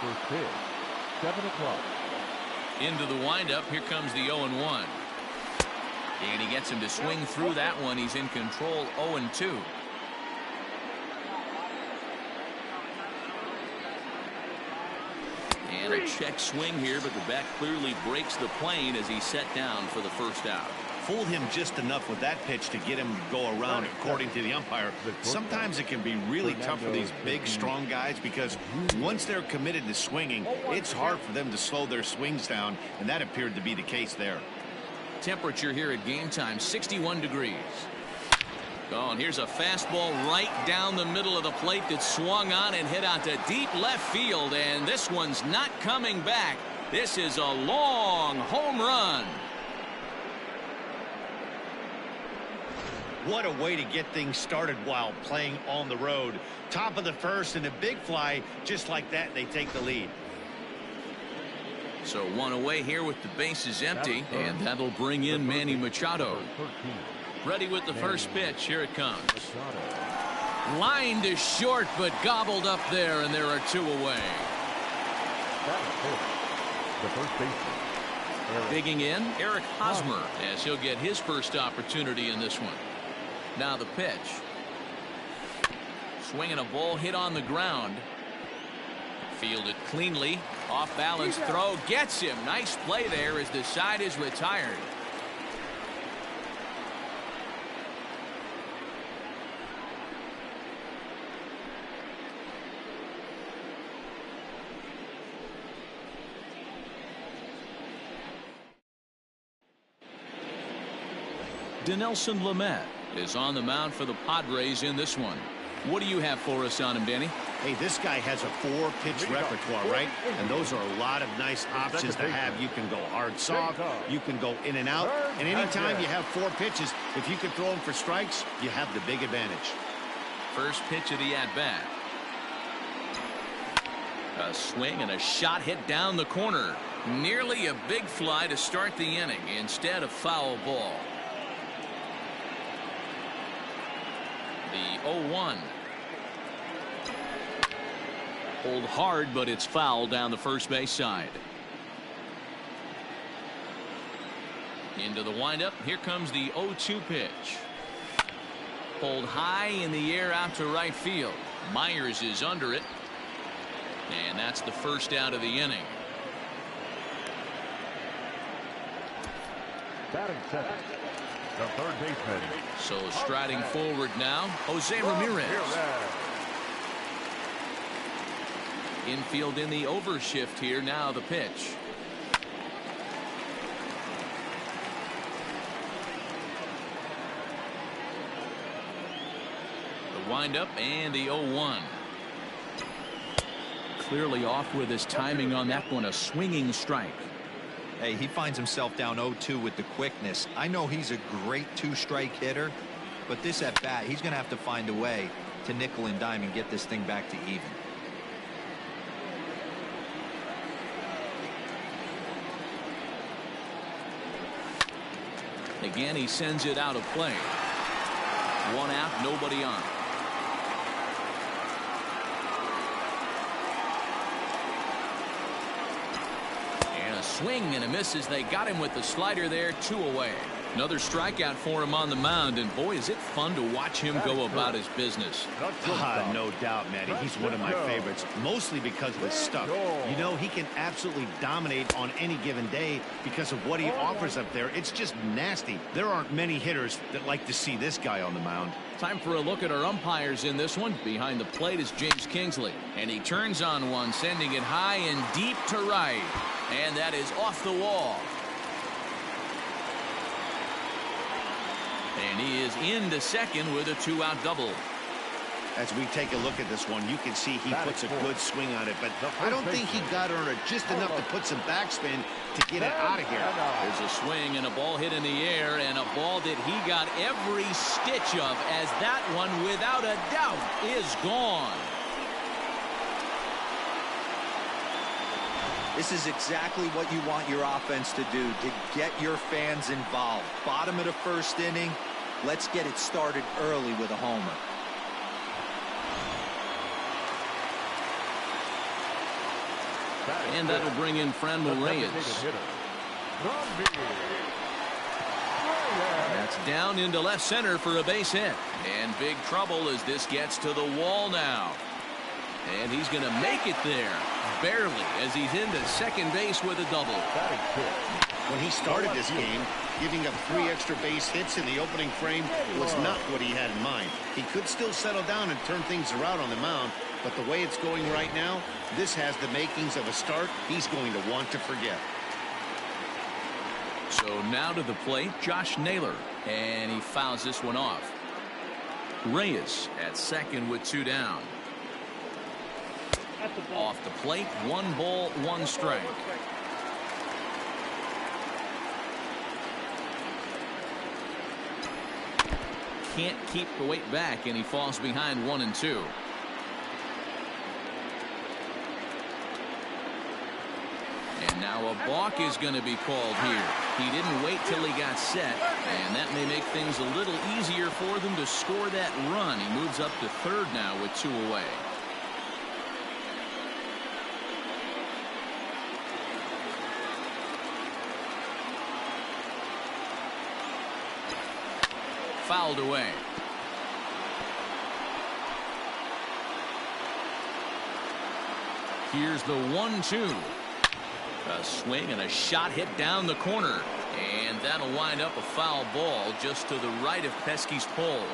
first pitch. 7 o'clock. Into the windup. Here comes the 0-1. And he gets him to swing through that one. He's in control. 0-2. And a check swing here, but the bat clearly breaks the plane as he's set down for the first out. Fooled him just enough with that pitch to get him to go around, according to the umpire. Sometimes it can be really tough for these big, strong guys because once they're committed to swinging, it's hard for them to slow their swings down, and that appeared to be the case there. Temperature here at game time, 61 degrees. Oh, and here's a fastball right down the middle of the plate that swung on and hit out to deep left field, and this one's not coming back. This is a long home run. What a way to get things started while playing on the road. Top of the first and a big fly. Just like that, they take the lead. So one away here with the bases empty, and that'll bring in Manny Machado. Ready with the first pitch. Here it comes. Line to short, but gobbled up there, and there are 2 away. The first baseman. Digging in, Eric Hosmer, as he'll get his first opportunity in this one. Now the pitch. Swinging a ball hit on the ground. Fielded cleanly. Off balance throw. Gets him. Nice play there as the side is retired. Dinelson Lamet is on the mound for the Padres in this one. What do you have for us on him, Danny? Hey, this guy has a 4-pitch repertoire, right? And those are a lot of nice options to have. You can go hard soft, you can go in and out, and anytime you have 4 pitches, if you can throw them for strikes, you have the big advantage. First pitch of the at-bat. A swing and a shot hit down the corner. Nearly a big fly to start the inning instead of foul ball. The 0-1. Pulled hard, but it's foul down the first base side. Into the windup. Here comes the 0-2 pitch. Pulled high in the air out to right field. Myers is under it. And that's the first out of the inning. Batting second, the third baseman. So striding forward now, Jose Ramirez. Infield in the overshift here. Now the pitch. The windup and the 0-1. Clearly off with his timing on that one. A swinging strike. Hey, he finds himself down 0-2 with the quickness. I know he's a great 2-strike hitter, but this at bat, he's going to have to find a way to nickel and dime and get this thing back to even. Again, he sends it out of play. 1 out, nobody on. Swing and a miss as they got him with the slider there. 2 away. Another strikeout for him on the mound, and boy, is it fun to watch him go about his business. No doubt, Matty. He's one of my favorites, mostly because of his stuff. You know, he can absolutely dominate on any given day because of what he offers up there. It's just nasty. There aren't many hitters that like to see this guy on the mound. Time for a look at our umpires in this one. Behind the plate is James Kingsley, and he turns on one, sending it high and deep to right. And that is off the wall. And he is into second with a 2-out double. As we take a look at this one, you can see he puts a good swing on it, but I don't think he got on it just enough to put some backspin to get it out of here. There's a swing and a ball hit in the air, and a ball that he got every stitch of, as that one, without a doubt, is gone. This is exactly what you want your offense to do, to get your fans involved. Bottom of the first inning, let's get it started early with a homer. And that'll bring in Franmil Reyes. That's down into left center for a base hit. And big trouble as this gets to the wall now. And he's going to make it there. Barely, as he's into second base with a double. When he started this game, giving up 3 extra base hits in the opening frame was not what he had in mind. He could still settle down and turn things around on the mound, but the way it's going right now, this has the makings of a start he's going to want to forget. So now to the plate, Josh Naylor, and he fouls this one off. Reyes at second with 2 down. Off the plate, 1 ball, 1 strike. Can't keep the weight back, and he falls behind 1 and 2. And now a balk is going to be called here. He didn't wait till he got set, and that may make things a little easier for them to score that run. He moves up to third now with 2 away. Fouled away. Here's the 1-2. A swing and a shot hit down the corner. And that'll wind up a foul ball just to the right of Pesky's pole.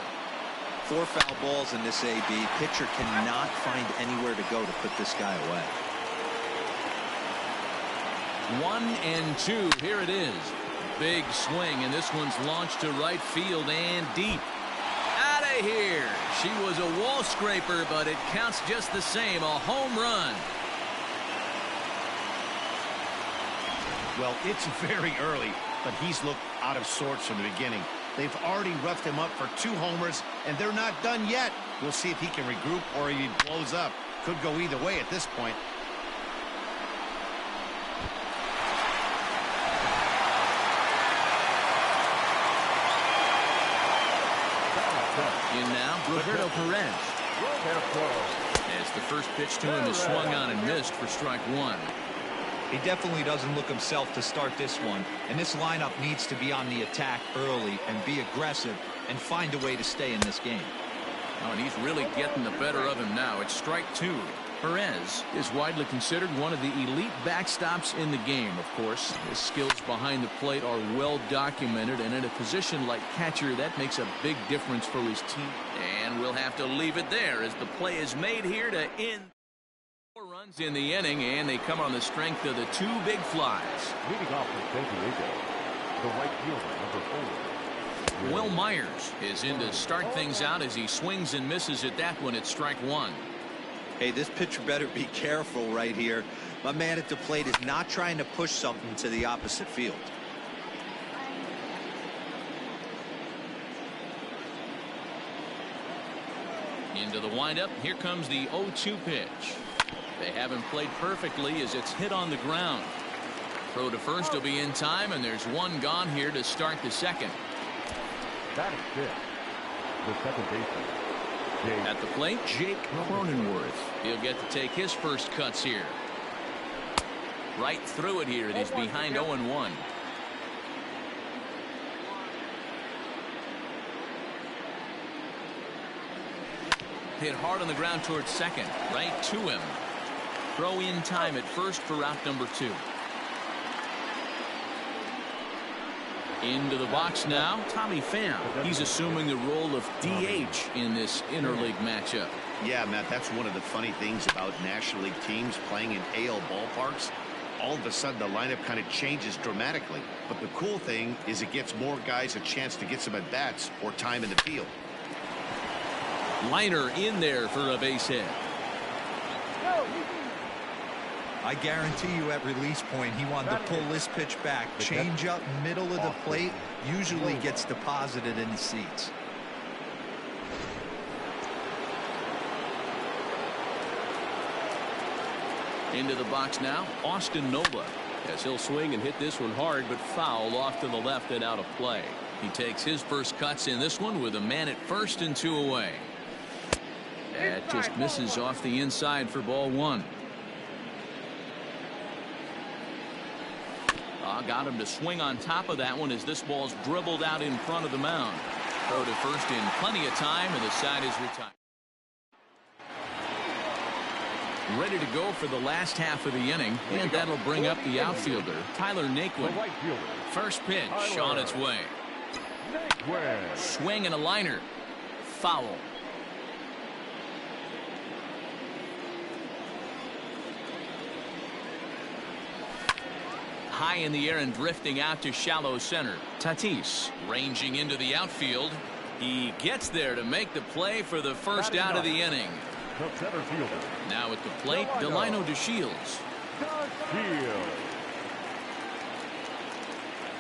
4 foul balls in this AB. Pitcher cannot find anywhere to go to put this guy away. 1-2. Here it is. Big swing, and this one's launched to right field and deep. Out of here. She was a wall scraper, but it counts just the same. A home run. Well, it's very early, but he's looked out of sorts from the beginning. They've already roughed him up for 2 homers, and they're not done yet. We'll see if he can regroup or if he blows up. Could go either way at this point. In now, Roberto Perez. As the first pitch to him is swung on and missed for strike 1. He definitely doesn't look himself to start this one, and this lineup needs to be on the attack early and be aggressive and find a way to stay in this game. Oh, and he's really getting the better of him now. It's strike 2. Perez is widely considered one of the elite backstops in the game, of course. His skills behind the plate are well documented, and in a position like catcher, that makes a big difference for his team. And we'll have to leave it there as the play is made here to end 4 runs in the inning, and they come on the strength of the 2 big flies. Leading off for San Diego, the right fielder, number 4. Will Myers is in to start things out as he swings and misses at that one at strike 1. Hey, this pitcher better be careful right here. My man at the plate is not trying to push something to the opposite field. Into the windup. Here comes the 0-2 pitch. They haven't played perfectly as it's hit on the ground. Throw to first will be in time, and there's 1 gone here to start the second. That is it. The second baseman. At the plate, Jake Cronenworth. He'll get to take his first cuts here. Right through it here, and he's behind 0-1. Hit hard on the ground towards second. Right to him. Throw in time at first for route number 2. Into the box now, Tommy Pham. He's assuming the role of DH in this interleague matchup. Yeah, Matt, that's one of the funny things about National League teams playing in AL ballparks. All of a sudden, the lineup kind of changes dramatically. But the cool thing is it gets more guys a chance to get some at-bats or time in the field. Liner in there for a base hit. I guarantee you at release point he wanted to pull this pitch back. Change up middle of the plate usually gets deposited in the seats. Into the box now, Austin Nola. As he'll swing and hit this one hard, but foul off to the left and out of play. He takes his first cuts in this one with a man at first and 2 away. That just misses off the inside for ball 1. got him to swing on top of that one as this ball's dribbled out in front of the mound. Throw to first in plenty of time, and the side is retired. Ready to go for the last half of the inning, and that'll bring up the outfielder, Tyler Naquin. First pitch on its way. Swing and a liner. Foul. High in the air and drifting out to shallow center. Tatis ranging into the outfield. He gets there to make the play for the first out of the inning. Now at the plate, Delino DeShields.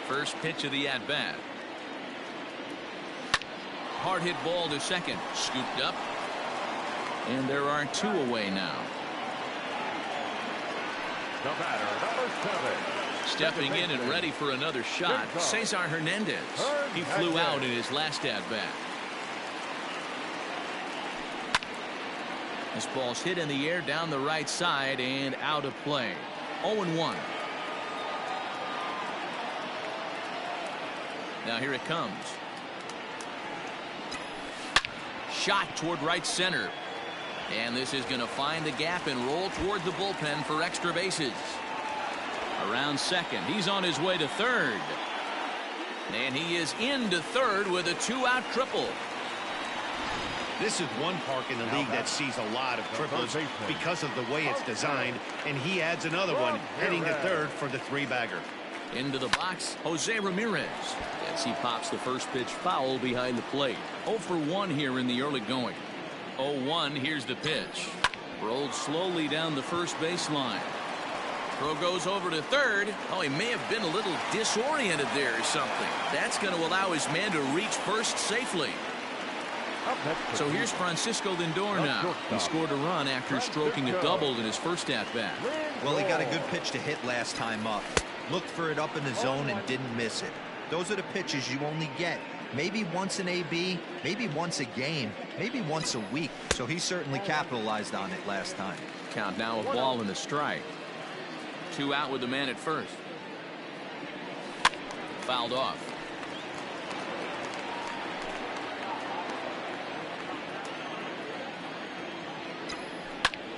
First pitch of the at-bat. Hard hit ball to second. Scooped up. And there are two away now. The batter, number 7. Stepping in and ready for another shot, Cesar Hernandez. He flew out in his last at-bat. This ball's hit in the air down the right side and out of play. 0-1. Now here it comes. Shot toward right center. And this is going to find the gap and roll toward the bullpen for extra bases. Around second. He's on his way to third. And he is into third with a 2-out triple. This is one park in the league that sees a lot of triples because of the way it's designed, and he adds another one heading to third for the 3-bagger. Into the box, Jose Ramirez, as he pops the first pitch foul behind the plate. 0 for 1 here in the early going. 0-1. Here's the pitch. Rolled slowly down the first baseline. Throw goes over to third. Oh, he may have been a little disoriented there or something. That's going to allow his man to reach first safely. So here's Francisco Lindor now. He scored a run after stroking a double in his first at-bat. Well, he got a good pitch to hit last time up. Looked for it up in the zone and didn't miss it. Those are the pitches you only get. Maybe once an AB, maybe once a game, maybe once a week. So he certainly capitalized on it last time. Count now, a ball and a strike. 2 out with the man at first. Fouled off.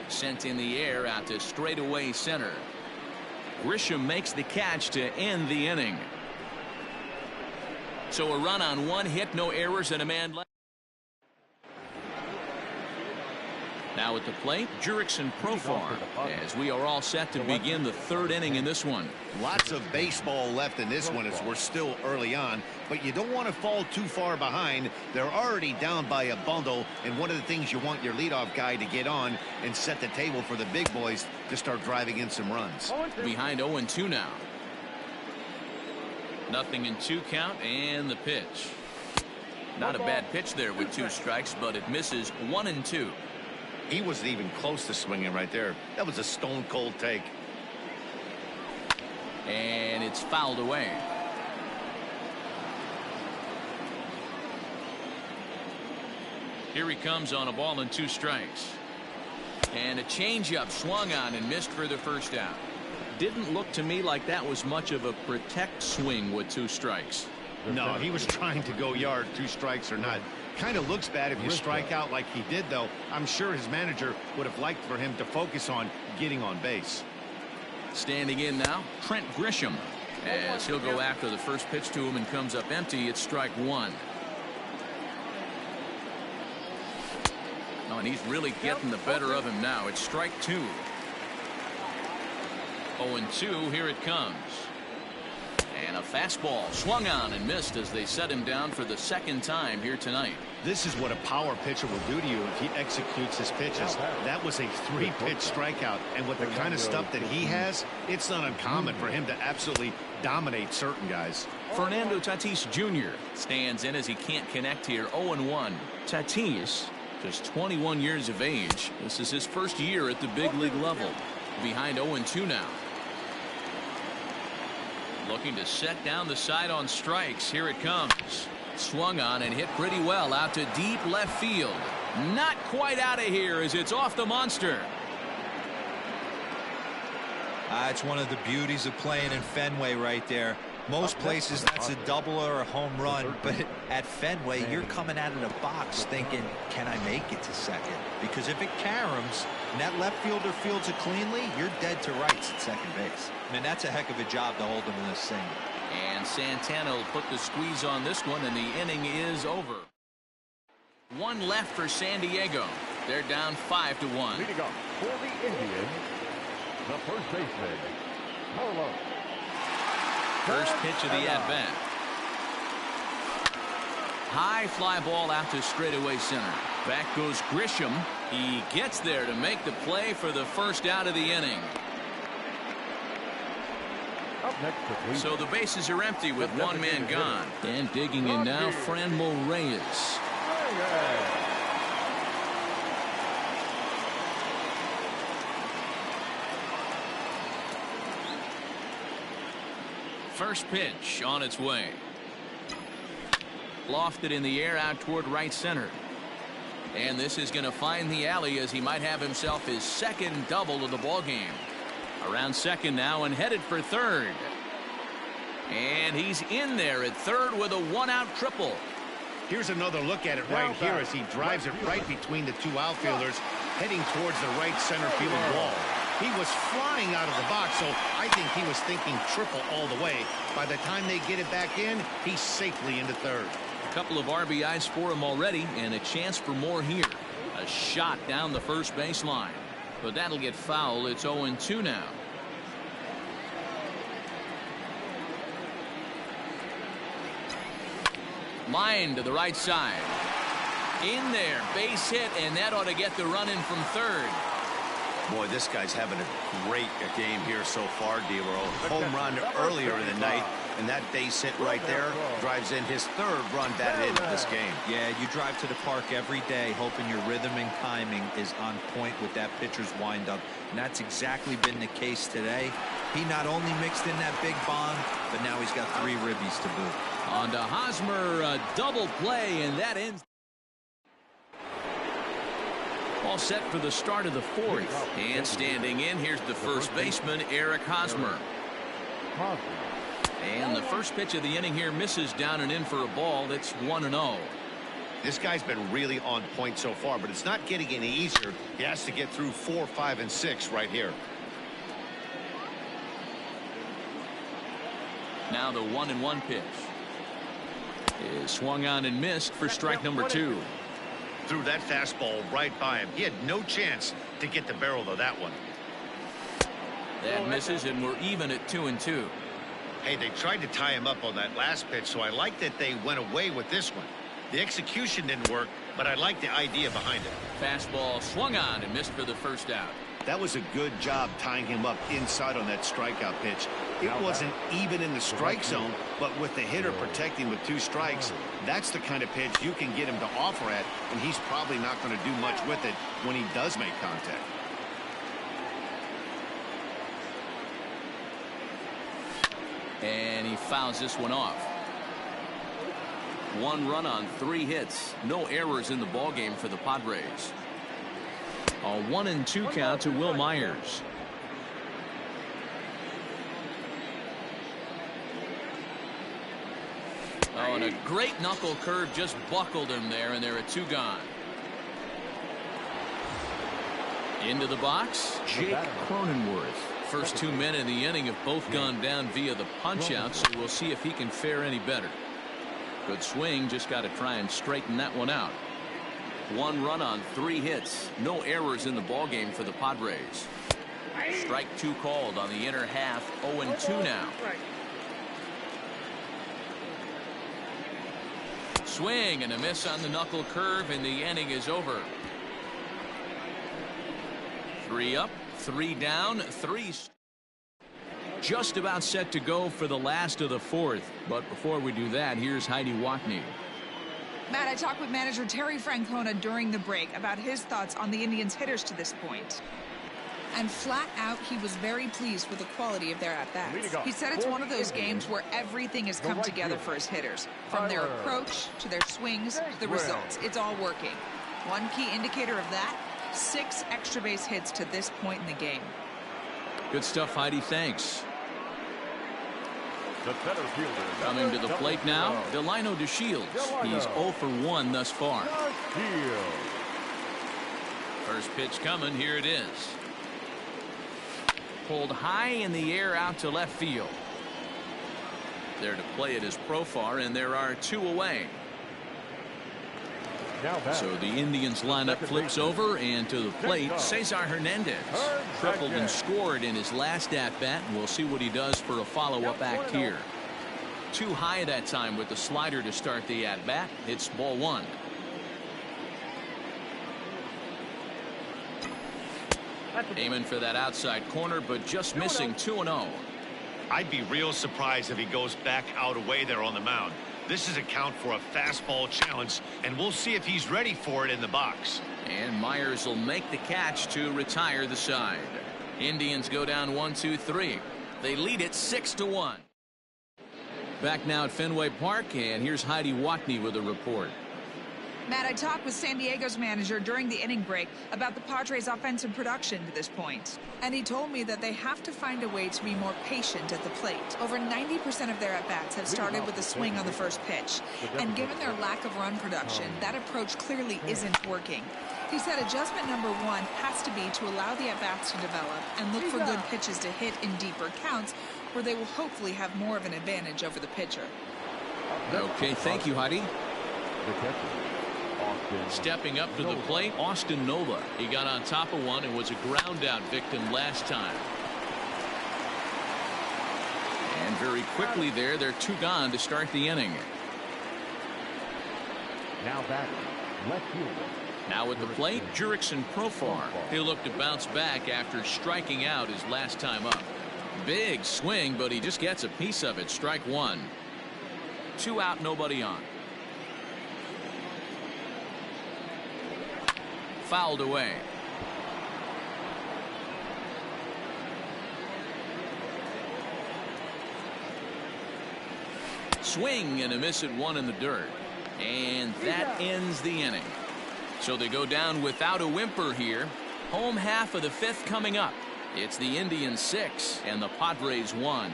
Sent in the air out to straightaway center. Grisham makes the catch to end the inning. So a run on 1 hit, no errors, and a man left. Now at the plate, Jurickson Profar, as we are all set to begin the 3rd inning in this one. Lots of baseball left in this one as we're still early on, but you don't want to fall too far behind. They're already down by a bundle, and one of the things you want your leadoff guy to get on and set the table for the big boys to start driving in some runs. Behind 0-2 now. Nothing in 2 count, and the pitch. Not a bad pitch there with 2 strikes, but it misses 1-2. He wasn't even close to swinging right there. That was a stone cold take. And it's fouled away. Here he comes on a ball and 2 strikes. And a changeup swung on and missed for the first out. Didn't look to me like that was much of a protect swing with 2 strikes. No, he was trying to go yard, 2 strikes or not. Kind of looks bad if you strike out like he did, though. I'm sure his manager would have liked for him to focus on getting on base. Standing in now, Trent Grisham, as he'll go after the first pitch to him and comes up empty. It's strike 1. Oh, and he's really getting the better of him now. It's strike 2. 0-2. Here it comes. And a fastball swung on and missed as they set him down for the 2nd time here tonight. This is what a power pitcher will do to you if he executes his pitches. That was a 3-pitch strikeout, and with the kind of stuff that he has, it's not uncommon for him to absolutely dominate certain guys. Fernando Tatis Jr. stands in as he can't connect here. 0-1. Tatis, just 21 years of age. This is his first year at the big league level. Behind 0-2 now. Looking to set down the side on strikes. Here it comes. Swung on and hit pretty well out to deep left field. Not quite out of here as it's off the monster. It's one of the beauties of playing in Fenway right there. Most places that's a double or a home run, but at Fenway you're coming out of the box thinking, can I make it to second? Because if it caroms and that left fielder fields it cleanly, you're dead to rights at second base. I mean, that's a heck of a job to hold him in this single. And Santana will put the squeeze on this one, and the inning is over. One left for San Diego. They're down 5-1. Leading up for the Indians, the first baseman, Carlos. First pitch of the at-bat. High fly ball out to straightaway center. Back goes Grisham. He gets there to make the play for the first out of the inning. Up next to Cleveland. So the bases are empty with one man gone. And digging in now, Franmil Reyes. First pitch on its way. Lofted in the air out toward right center. And this is going to find the alley as he might have himself his second double of the ball game. Around second now and headed for third. And he's in there at third with a one-out triple. Here's another look at it right here as he drives it right between the two outfielders, heading towards the right center field wall. He was flying out of the box, so I think he was thinking triple all the way. By the time they get it back in, he's safely into third. A couple of RBIs for him already, and a chance for more here. A shot down the first baseline. But that'll get foul. It's 0-2 now. Line to the right side. In there, base hit, and that ought to get the run in from third. Boy, this guy's having a great game here so far, D-Roll. Home run earlier in the night, and that base hit right there drives in his third run batted into this game. Yeah, you drive to the park every day hoping your rhythm and timing is on point with that pitcher's windup, and that's exactly been the case today. He not only mixed in that big bomb, but now he's got 3 ribbies to boot. On to Hosmer, a double play, and that ends. All set for the start of the fourth. And standing in, here's the first baseman, Eric Hosmer. And the first pitch of the inning here misses down and in for a ball. That's 1-0. This guy's been really on point so far, but it's not getting any easier. He has to get through 4, 5, and 6 right here. Now the 1-1 pitch is swung on and missed for strike number 2. Threw that fastball right by him. He had no chance to get the barrel of that one. That misses, and we're even at 2-2. Hey, they tried to tie him up on that last pitch, so I like that they went away with this one. The execution didn't work, but I like the idea behind it. Fastball swung on and missed for the first out. That was a good job tying him up inside on that strikeout pitch. It wasn't even in the strike zone, but with the hitter protecting with 2 strikes, that's the kind of pitch you can get him to offer at, and he's probably not going to do much with it when he does make contact. And he fouls this one off. 1 run on 3 hits. No errors in the ballgame for the Padres. A 1-2 count to Will Myers. Oh, and a great knuckle curve just buckled him there, and there are 2 gone. Into the box, Jake Cronenworth. First 2 men in the inning have both gone down via the punch-out, so we'll see if he can fare any better. Good swing, just got to try and straighten that one out. 1 run on 3 hits. No errors in the ballgame for the Padres. Strike 2 called on the inner half. 0-2 now. Swing and a miss on the knuckle curve, and the inning is over. 3 up, 3 down, 3. Just about set to go for the last of the fourth. But before we do that, here's Heidi Watney. Matt, I talked with manager Terry Francona during the break about his thoughts on the Indians' hitters to this point. And flat out, he was very pleased with the quality of their at-bats. He said it's one of those games where everything has come together for his hitters. From their approach, to their swings, to the results. It's all working. One key indicator of that, 6 extra base hits to this point in the game. Good stuff, Heidi. Thanks. The center fielder. Coming to the plate now, Delino DeShields. He's 0 for 1 thus far. First pitch coming. Here it is. Pulled high in the air out to left field. There to play it is Profar, and there are 2 away. So the Indians lineup flips over, and to the plate, Cesar Hernandez. Tripled and scored in his last at-bat, and we'll see what he does for a follow-up act here. Too high that time with the slider to start the at-bat. It's ball 1. Aiming for that outside corner, but just missing 2-0. I'd be real surprised if he goes back out away there on the mound. This is a count for a fastball challenge, and we'll see if he's ready for it in the box. And Myers will make the catch to retire the side. Indians go down 1-2-3. They lead it 6-1. Back now at Fenway Park, and here's Heidi Watney with a report. Matt, I talked with San Diego's manager during the inning break about the Padres' offensive production to this point. And he told me that they have to find a way to be more patient at the plate. Over 90% of their at-bats have started with a swing on the first pitch. And given their lack of run production, that approach clearly isn't working. He said adjustment number 1 has to be to allow the at-bats to develop and look for good pitches to hit in deeper counts where they will hopefully have more of an advantage over the pitcher. Okay, thank you, Heidi. Stepping up to the plate, Austin Nola. He got on top of one and was a ground out victim last time. And very quickly there, they're 2 gone to start the inning. Now batting, left fielder. Now at the plate, Jurickson Profar. He'll look to bounce back after striking out his last time up. Big swing, but he just gets a piece of it. Strike 1. 2 out, nobody on. Fouled away. Swing and a miss at 1 in the dirt. And that ends the inning. So they go down without a whimper here. Home half of the 5th coming up. It's the Indians 6 and the Padres 1.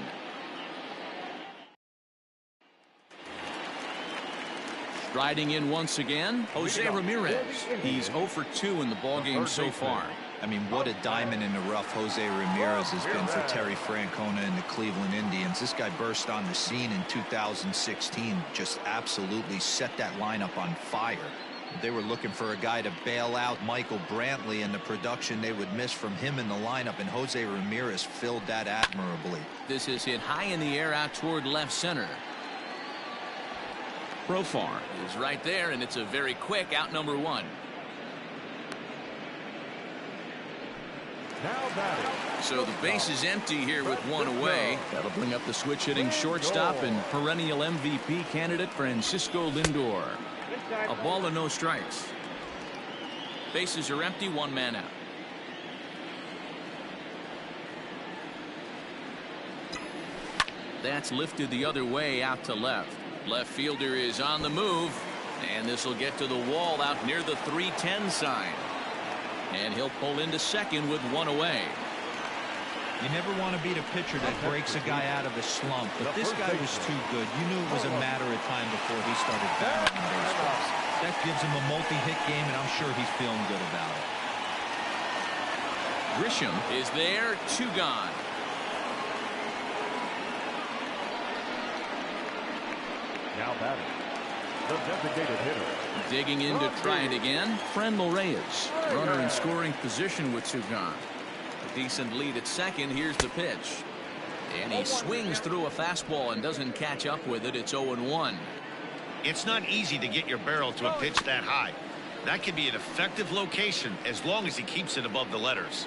Striding in once again, Jose Ramirez. He's 0 for 2 in the ballgame so far. I mean, what a diamond in the rough Jose Ramirez has been for Terry Francona and the Cleveland Indians. This guy burst on the scene in 2016, just absolutely set that lineup on fire. They were looking for a guy to bail out Michael Brantley, and the production they would miss from him in the lineup, and Jose Ramirez filled that admirably. This is hit high in the air out toward left center. Profar is right there, and it's a very quick out number 1. Now batting. So the base is empty here with 1 away. That'll bring up the switch hitting shortstop and perennial MVP candidate Francisco Lindor. A ball and no strikes. Bases are empty, 1 man out. That's lifted the other way out to left. Left fielder is on the move, and this will get to the wall out near the 310 sign. And he'll pull into second with 1 away. You never want to beat a pitcher that breaks a guy out of a slump, but this guy was too good. You knew it was a matter of time before he started barreling baseballs. That gives him a multi-hit game, and I'm sure he's feeling good about it. Grisham is there, 2 gone. Now batting, the designated hitter. Digging in to try it again, Franmil Reyes. Runner in scoring position with 2 gone. A decent lead at second. Here's the pitch. And he swings through a fastball and doesn't catch up with it. It's 0-1. It's not easy to get your barrel to a pitch that high. That can be an effective location as long as he keeps it above the letters.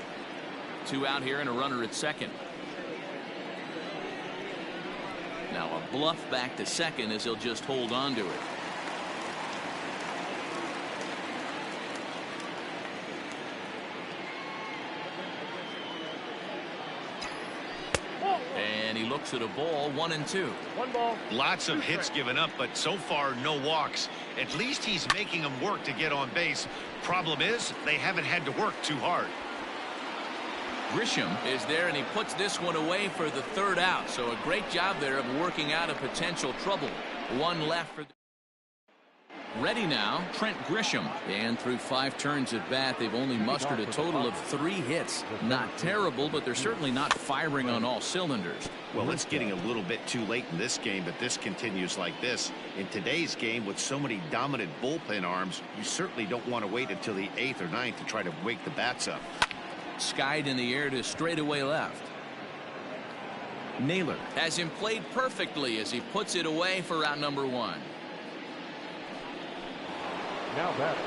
2 out here and a runner at second. Now a bluff back to second as he'll just hold on to it. And he looks at a ball, 1-2. 1 ball. Lots of hits given up, but so far no walks. At least he's making them work to get on base. Problem is, they haven't had to work too hard. Grisham is there, and he puts this one away for the third out. So a great job there of working out a potential trouble. One left for. Ready now, Trent Grisham. And through 5 turns at bat, they've only mustered a total of 3 hits. Not terrible, but they're certainly not firing on all cylinders. Well, it's getting a little bit too late in this game, but this continues like this. In today's game, with so many dominant bullpen arms, you certainly don't want to wait until the 8th or 9th to try to wake the bats up. Skied in the air to straightaway left. Naylor has him played perfectly as he puts it away for out number 1. Now batting.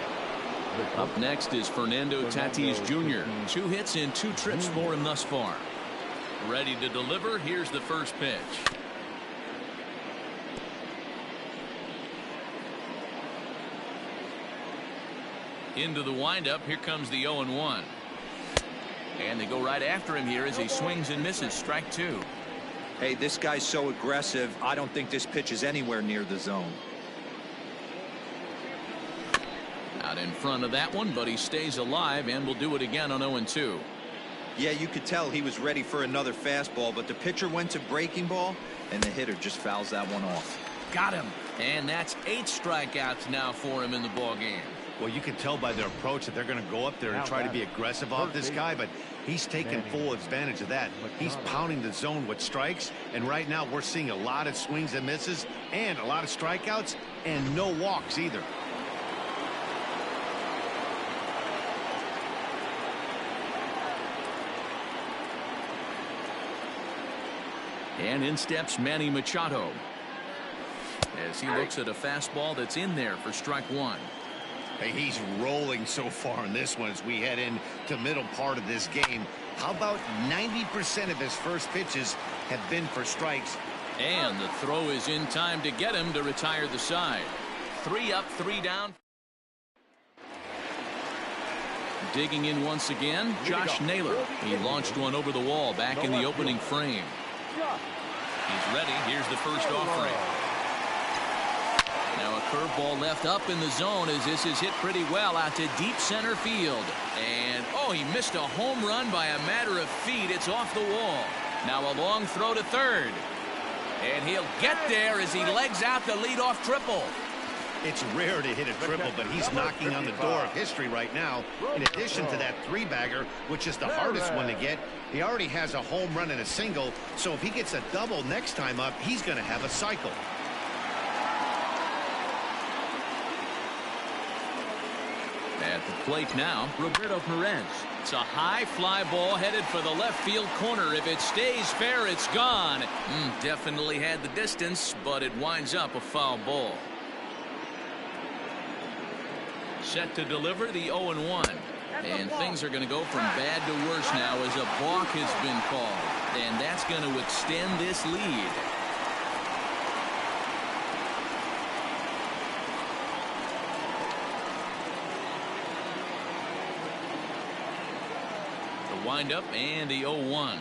Up next is Fernando Tatis Jr. 2 hits in 2 trips for him thus far. Ready to deliver. Here's the first pitch. Into the windup. Here comes the 0-1. And they go right after him here as he swings and misses. Strike 2. Hey, this guy's so aggressive. I don't think this pitch is anywhere near the zone. Out in front of that one, but he stays alive and will do it again on 0-2. Yeah, you could tell he was ready for another fastball, but the pitcher went to breaking ball, and the hitter just fouls that one off. Got him. And that's 8 strikeouts now for him in the ball game. Well, you can tell by their approach that they're going to go up there and try to be aggressive off this guy, but he's taking full advantage of that. He's pounding the zone with strikes, and right now we're seeing a lot of swings and misses and a lot of strikeouts and no walks either. And in steps Manny Machado as he looks at a fastball that's in there for strike 1. Hey, he's rolling so far in this one as we head into middle part of this game. How about 90% of his first pitches have been for strikes? And the throw is in time to get him to retire the side. 3 up, 3 down. Digging in once again, Josh Naylor. He launched one over the wall back in the opening frame. He's ready. Here's the first offering. Now a curveball left up in the zone as this is hit pretty well out to deep center field. And, oh, he missed a home run by a matter of feet. It's off the wall. Now a long throw to third. And he'll get there as he legs out the leadoff triple. It's rare to hit a triple, but he's knocking on the door of history right now. In addition to that 3-bagger, which is the hardest one to get, he already has a home run and a single. So if he gets a double next time up, he's going to have a cycle. At the plate now, Roberto Perez. It's a high fly ball headed for the left field corner. If it stays fair, it's gone. Definitely had the distance, but it winds up a foul ball. Set to deliver the 0-1. And things are going to go from bad to worse now as a balk has been called. And that's going to extend this lead. The windup and the 0-1.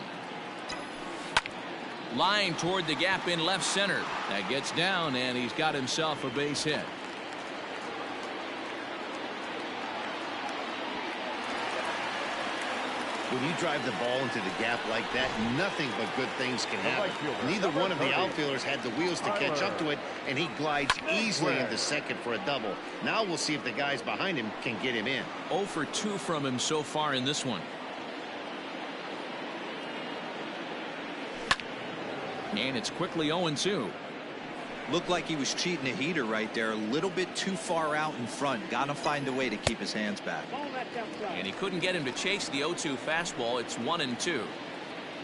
Line toward the gap in left center. That gets down, and he's got himself a base hit. When you drive the ball into the gap like that, nothing but good things can happen. Neither one of the outfielders had the wheels to catch up to it, and he glides easily into second for a double. Now we'll see if the guys behind him can get him in. 0 for 2 from him so far in this one. And it's quickly 0-2. Looked like he was cheating a heater right there. A little bit too far out in front. Got to find a way to keep his hands back. And he couldn't get him to chase the 0-2 fastball. It's 1-2.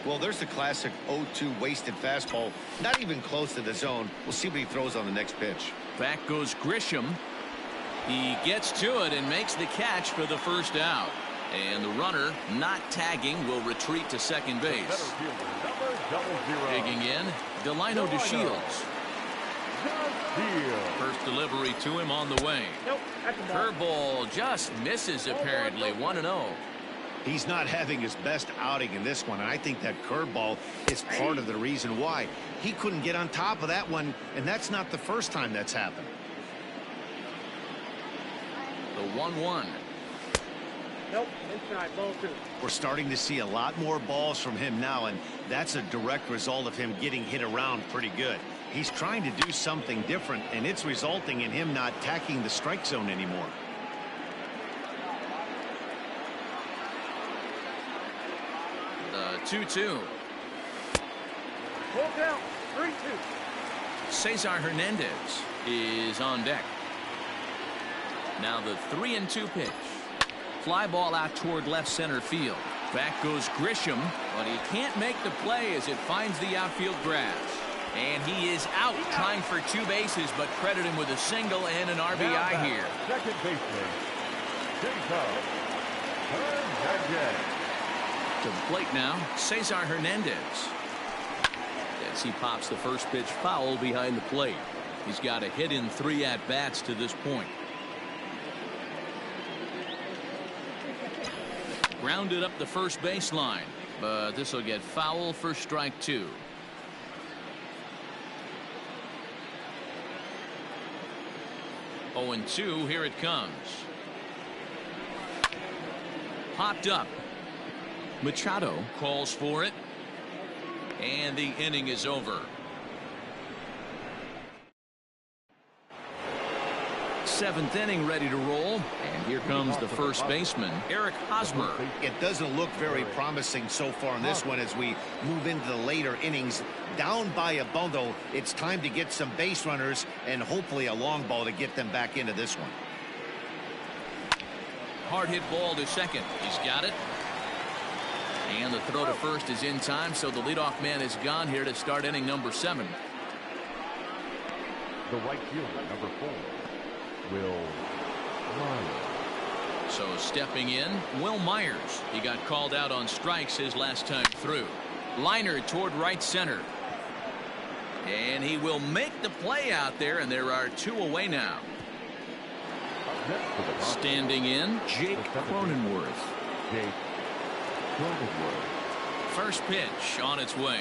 Well, there's the classic 0-2 wasted fastball. Not even close to the zone. We'll see what he throws on the next pitch. Back goes Grisham. He gets to it and makes the catch for the first out. And the runner, not tagging, will retreat to second base. Digging in, Delino DeShields. First delivery to him on the way. Curveball just misses apparently. 1-0. He's not having his best outing in this one, and I think that curveball is part of the reason why. He couldn't get on top of that one, and that's not the first time that's happened. The 1-1. Nope, inside, ball 2. We're starting to see a lot more balls from him now, and that's a direct result of him getting hit around pretty good. He's trying to do something different, and it's resulting in him not tacking the strike zone anymore. The 2-2. Full count, 3-2. Cesar Hernandez is on deck. Now the 3-2 pitch. Fly ball out toward left center field. Back goes Grisham, but he can't make the play as it finds the outfield grass. And he is out trying for 2 bases, but credit him with a single and an RBI here. Second baseman, Tater. To the plate now, Cesar Hernandez. As he pops the first pitch foul behind the plate. He's got a hit in 3 at-bats to this point. Grounded up the first baseline, but this will get foul for strike 2. Oh, and 2, here it comes. Popped up. Machado calls for it. And the inning is over. 7th inning ready to roll. And here comes the first baseman, Eric Hosmer. It doesn't look very promising so far in this one as we move into the later innings. Down by a bundle, it's time to get some base runners and hopefully a long ball to get them back into this one. Hard hit ball to second. He's got it. And the throw to first is in time, so the leadoff man is gone here to start inning number 7. The right fielder, number 4, Will Myers. So stepping in, Will Myers. He got called out on strikes his last time through. Liner toward right center. And he will make the play out there, and there are 2 away now. Standing in, Jake Cronenworth. Jake Cronenworth. First pitch on its way.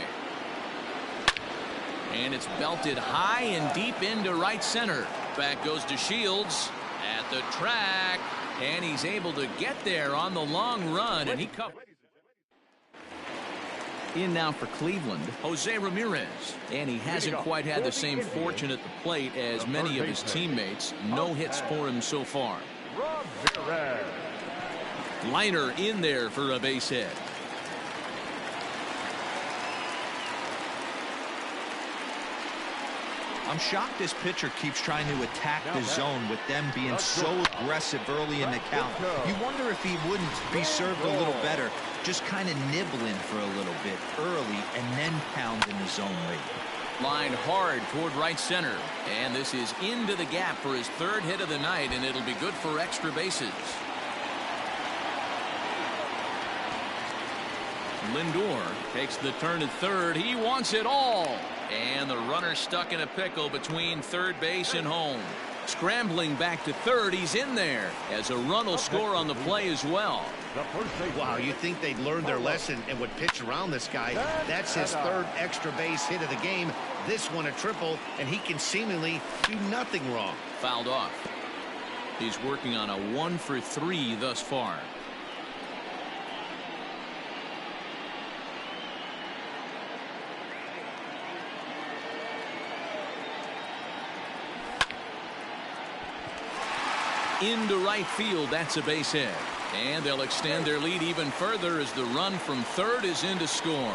And it's belted high and deep into right center. Back goes to Shields at the track. And he's able to get there on the long run. And he covered. In now for Cleveland, Jose Ramirez. And he hasn't quite had the same fortune at the plate as many of his teammates. No hits for him so far. Ramirez. Liner in there for a base hit. I'm shocked this pitcher keeps trying to attack the zone with them being so aggressive early in the count. You wonder if he wouldn't be served a little better, just kind of nibbling for a little bit early and then pounding the zone late. Line hard toward right center. And this is into the gap for his 3rd hit of the night, and it'll be good for extra bases. Lindor takes the turn at third. He wants it all. And the runner stuck in a pickle between third base and home. Scrambling back to third. He's in there as a run will score on the play as well. Wow, you think they'd learned their lesson and would pitch around this guy. That's his 3rd extra base hit of the game. This one a triple, and he can seemingly do nothing wrong. Fouled off. He's working on a 1 for 3 thus far. Into right field, that's a base hit. And they'll extend their lead even further as the run from third is in to score.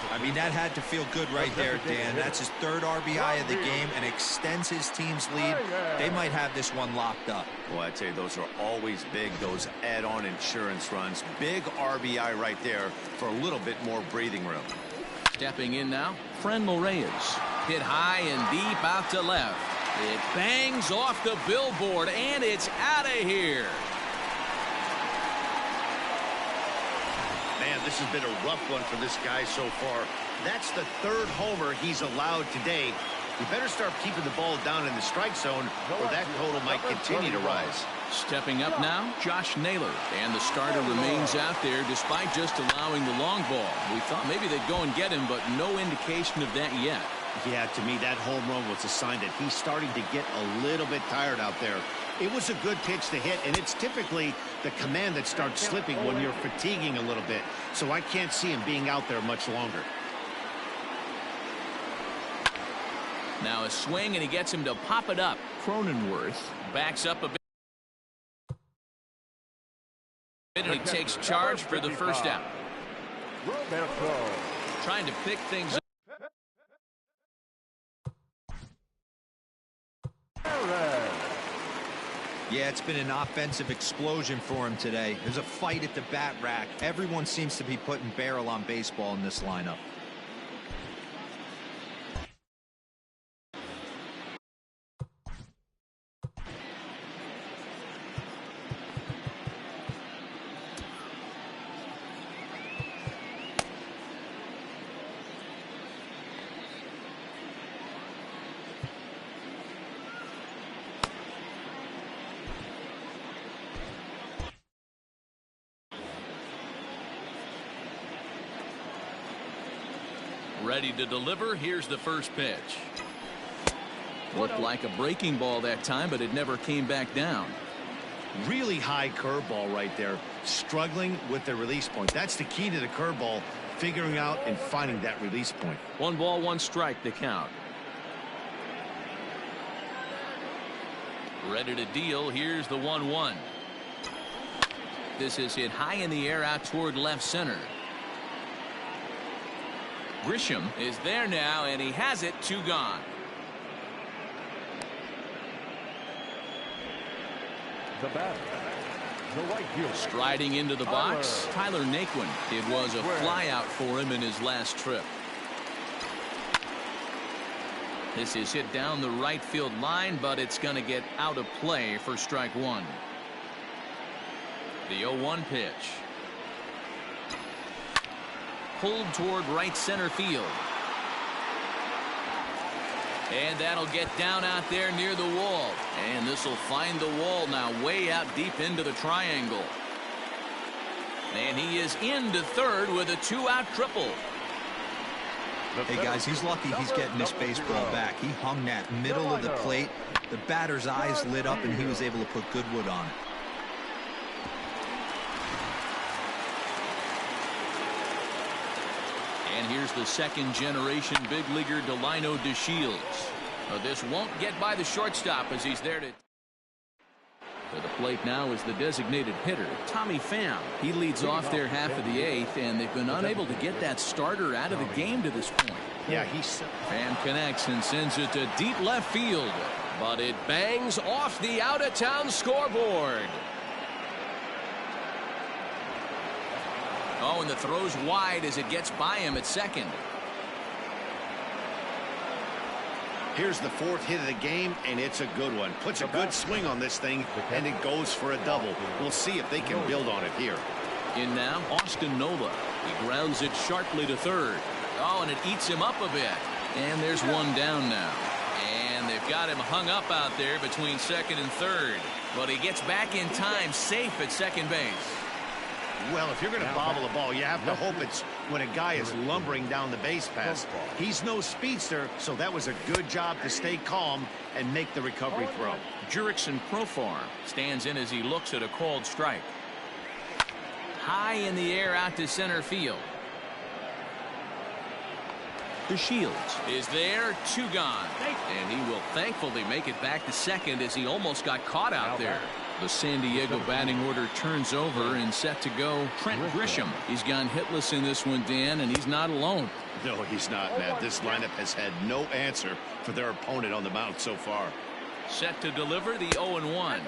I mean, that had to feel good right there, Dan. That's his 3rd RBI of the game and extends his team's lead. They might have this one locked up. Well, I'd say those are always big, those add-on insurance runs. Big RBI right there for a little bit more breathing room. Stepping in now, Franmil Reyes. Hit high and deep out to left. It bangs off the billboard, and it's out of here. Man, this has been a rough one for this guy so far. That's the 3rd homer he's allowed today. You better start keeping the ball down in the strike zone, or that total might continue to rise. Stepping up now, Josh Naylor. And the starter remains out there despite just allowing the long ball. We thought maybe they'd go and get him, but no indication of that yet. Yeah, to me, that home run was a sign that he's starting to get a little bit tired out there. It was a good pitch to hit, and it's typically the command that starts slipping when you're fatiguing a little bit. So I can't see him being out there much longer. Now a swing, and he gets him to pop it up. Cronenworth backs up a bit. And he takes charge for the first out. Trying to pick things up. Yeah, it's been an offensive explosion for him today. There's a fight at the bat rack. Everyone seems to be putting barrel on baseball in this lineup. Ready to deliver. Here's the first pitch. Looked like a breaking ball that time, but it never came back down. Really high curveball right there. Struggling with the release point. That's the key to the curveball, figuring out and finding that release point. 1 ball, 1 strike, the count. Ready to deal. Here's the 1-1. This is hit high in the air out toward left center. Grisham is there now, and he has it. 2 gone. The batter, the right fielder. Striding into the box, Tyler Naquin. It was a flyout for him in his last trip. This is hit down the right field line, but it's going to get out of play for strike 1. The 0-1 pitch. Pulled toward right center field. And that'll get down out there near the wall. And this will find the wall now way out deep into the triangle. And he is into third with a 2-out triple. Hey guys, he's lucky he's getting this baseball back. He hung that middle of the plate. The batter's eyes lit up, and he was able to put good wood on it. And here's the second-generation big leaguer Delino DeShields. This won't get by the shortstop as he's there to the plate now is the designated hitter, Tommy Pham. He leads off their half of the 8th, and they've been unable to get that starter out of the game to this point. Yeah, he's... Pham connects and sends it to deep left field, but it bangs off the out-of-town scoreboard. Oh, and the throw's wide as it gets by him at second. Here's the 4th hit of the game, and it's a good one. Puts a good swing on this thing, and it goes for a double. We'll see if they can build on it here. In now, Austin Nola. He grounds it sharply to third. Oh, and it eats him up a bit. And there's one down now. And they've got him hung up out there between second and third. But he gets back in time, safe at second base. Well, if you're going to bobble a ball, you have to hope it's when a guy is lumbering down the base pass. He's no speedster, so that was a good job to stay calm and make the recovery throw. Jurickson Profar stands in as he looks at a called strike. High in the air out to center field. DeShields is there, 2 gone. And he will thankfully make it back to second as he almost got caught out there. The San Diego batting order turns over and set to go. Trent Grisham. He's gone hitless in this one, Dan, and he's not alone. No, he's not, man. This lineup has had no answer for their opponent on the mound so far. Set to deliver the 0-1.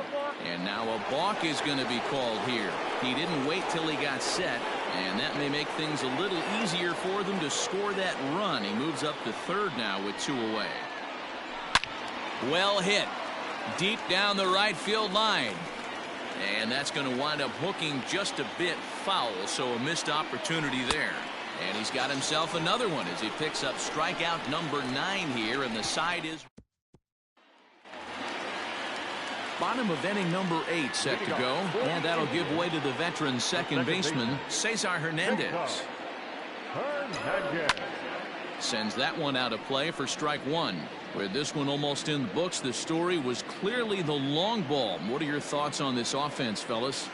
And now a balk is going to be called here. He didn't wait till he got set, and that may make things a little easier for them to score that run. He moves up to third now with 2 away. Well hit. Deep down the right field line. And that's going to wind up hooking just a bit foul, so a missed opportunity there. And he's got himself another one as he picks up strikeout number 9 here, and the side is bottom of inning number 8 set to go, and that'll give way to the veteran second baseman Cesar Hernandez. Sends that one out of play for strike 1. With this one almost in the books, the story was clearly the long ball. What are your thoughts on this offense, fellas?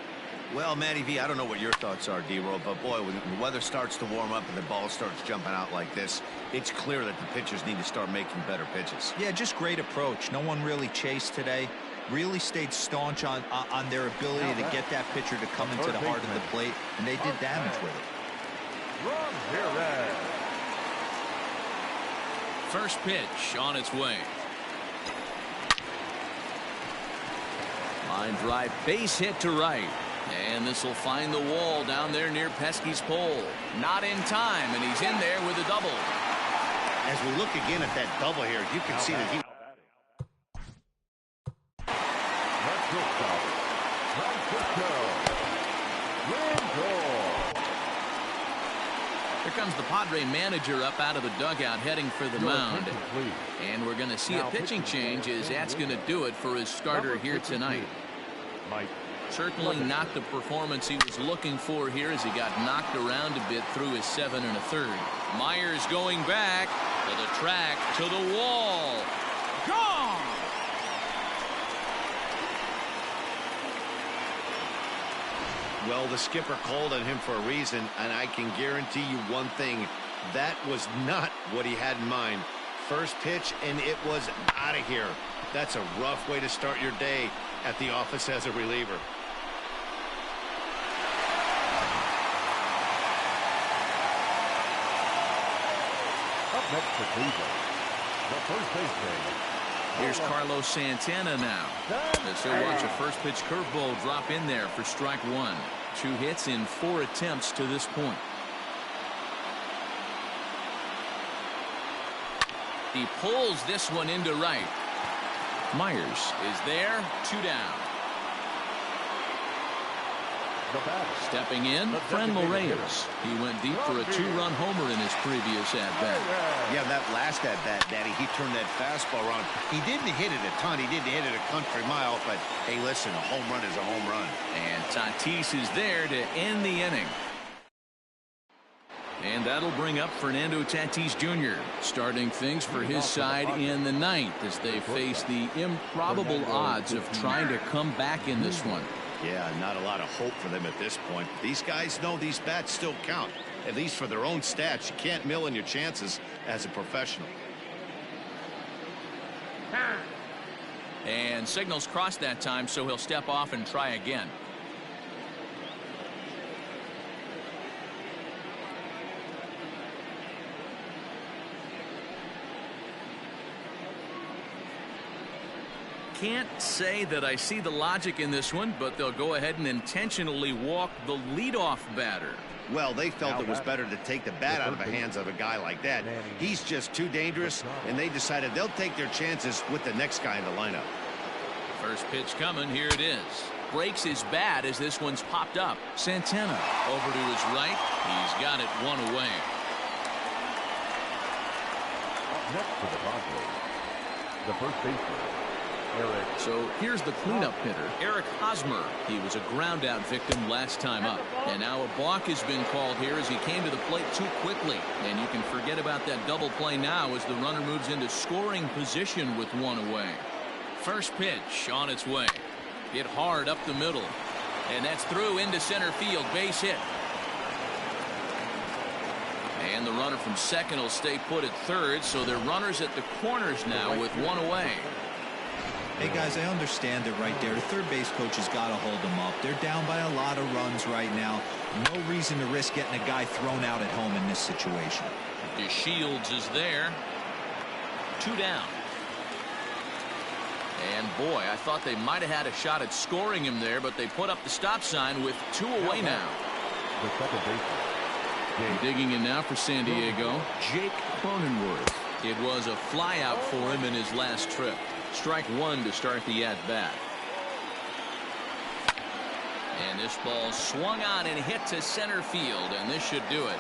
Well, Matty V, I don't know what your thoughts are, D-Roll, but boy, when the weather starts to warm up and the ball starts jumping out like this, it's clear that the pitchers need to start making better pitches. Yeah, just great approach. No one really chased today. Really stayed staunch on their ability to get that pitcher to come into the heart of the plate, and they did damage with it. First pitch on its way. Line drive, base hit to right. And this will find the wall down there near Pesky's pole. Not in time, and he's in there with a double. As we look again at that double here, you can see that he... Here comes the Padre manager up out of the dugout heading for the mound. And we're going to see a pitching change as that's going to do it for his starter here tonight. Certainly not the performance he was looking for here as he got knocked around a bit through his 7 1/3. Myers going back to the track, to the wall. Gone! Well, the skipper called on him for a reason, and I can guarantee you one thing. That was not what he had in mind. First pitch, and it was out of here. That's a rough way to start your day at the office as a reliever. Up next for Cleveland, the first baseman. Here's Carlos Santana now. As he'll watch a first pitch curveball drop in there for strike 1. 2 hits in 4 attempts to this point. He pulls this one into right. Myers is there. 2 down. Stepping in, Franmil Reyes. He went deep for a 2-run homer in his previous at-bat. Yeah, that last at-bat, Daddy, he turned that fastball around. He didn't hit it a ton. He didn't hit it a country mile, but hey, listen, a home run is a home run. And Tatis is there to end the inning. And that'll bring up Fernando Tatis Jr. starting things for his side in the 9th as they face the improbable odds of trying to come back in this one. Yeah, not a lot of hope for them at this point. These guys know these bats still count, at least for their own stats. You can't mill in your chances as a professional. And signals crossed that time, so he'll step off and try again. Can't say that I see the logic in this one, but they'll go ahead and intentionally walk the leadoff batter. Well, they felt it was better to take the bat out of the hands of a guy like that. He's just too dangerous, and they decided they'll take their chances with the next guy in the lineup. First pitch coming. Here it is. Breaks his bat as this one's popped up. Santana over to his right. He's got it 1 away. Next for the Padres, the first baseman. So here's the cleanup hitter, Eric Hosmer. He was a ground-out victim last time up. And now a balk has been called here as he came to the plate too quickly. And you can forget about that double play now as the runner moves into scoring position with 1 away. First pitch on its way. Hit hard up the middle. And that's through into center field. Base hit. And the runner from second will stay put at third. So they're runners at the corners now with 1 away. Hey, guys, I understand it right there. The third base coach has got to hold them up. They're down by a lot of runs right now. No reason to risk getting a guy thrown out at home in this situation. DeShields is there. 2 down. And boy, I thought they might have had a shot at scoring him there, but they put up the stop sign with 2 away now. The second baseman. Digging in now for San Diego, Jake Cronenworth. It was a fly out for him in his last trip. Strike 1 to start the at-bat. And this ball swung on and hit to center field, and this should do it.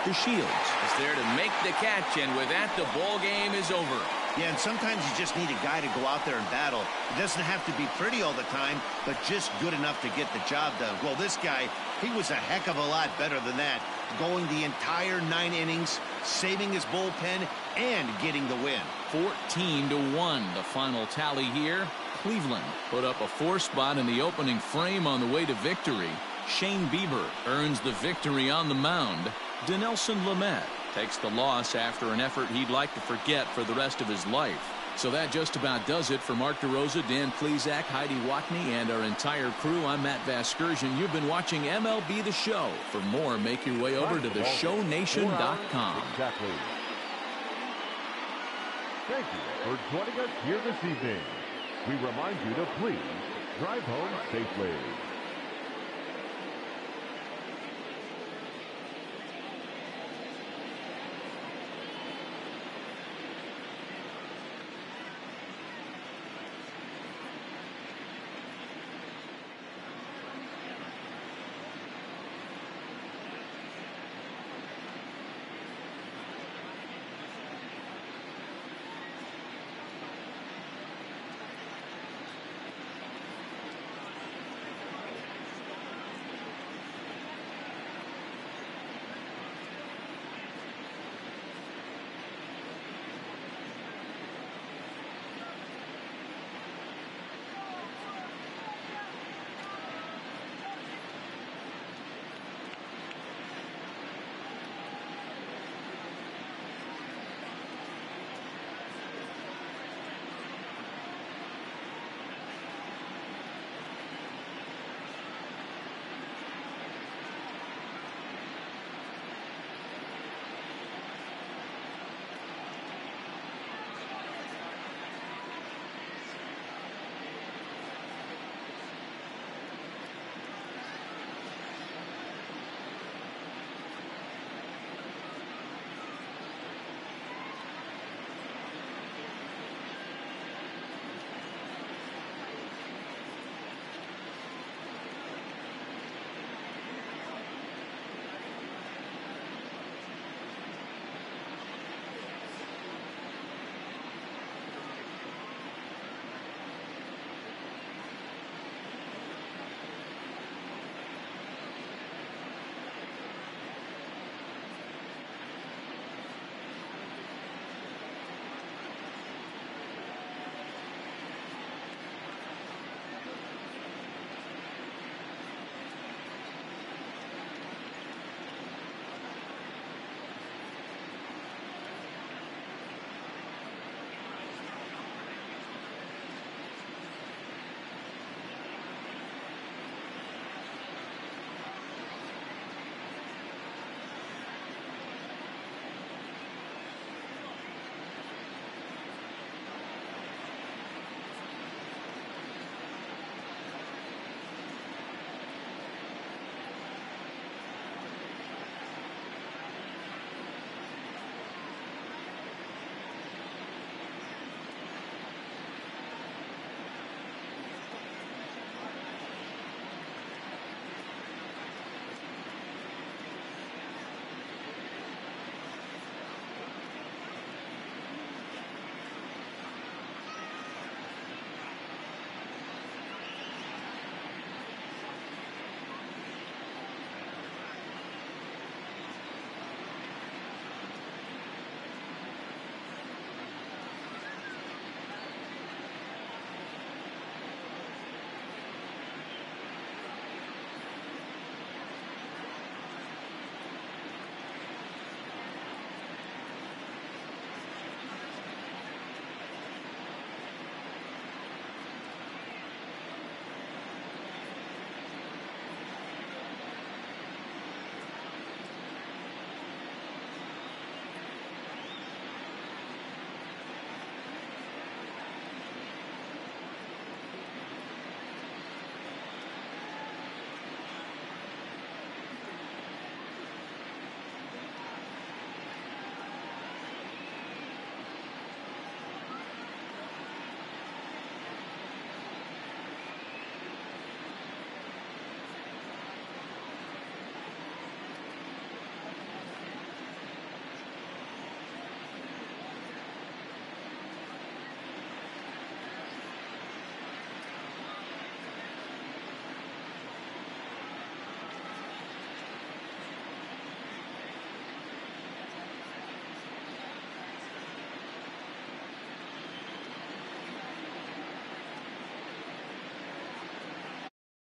DeShields is there to make the catch, and with that, the ball game is over. Yeah, and sometimes you just need a guy to go out there and battle. It doesn't have to be pretty all the time, but just good enough to get the job done. Well, this guy, he was a heck of a lot better than that, going the entire 9 innings, saving his bullpen, and getting the win. 14-1, the final tally here. Cleveland put up a 4-spot in the opening frame on the way to victory. Shane Bieber earns the victory on the mound. Dinelson Lamet takes the loss after an effort he'd like to forget for the rest of his life. So that just about does it for Mark DeRosa, Dan Plesac, Heidi Watney, and our entire crew. I'm Matt Vasgersian. You've been watching MLB The Show. For more, make your way over to theshownation.com. Exactly. Thank you for joining us here this evening. We remind you to please drive home safely.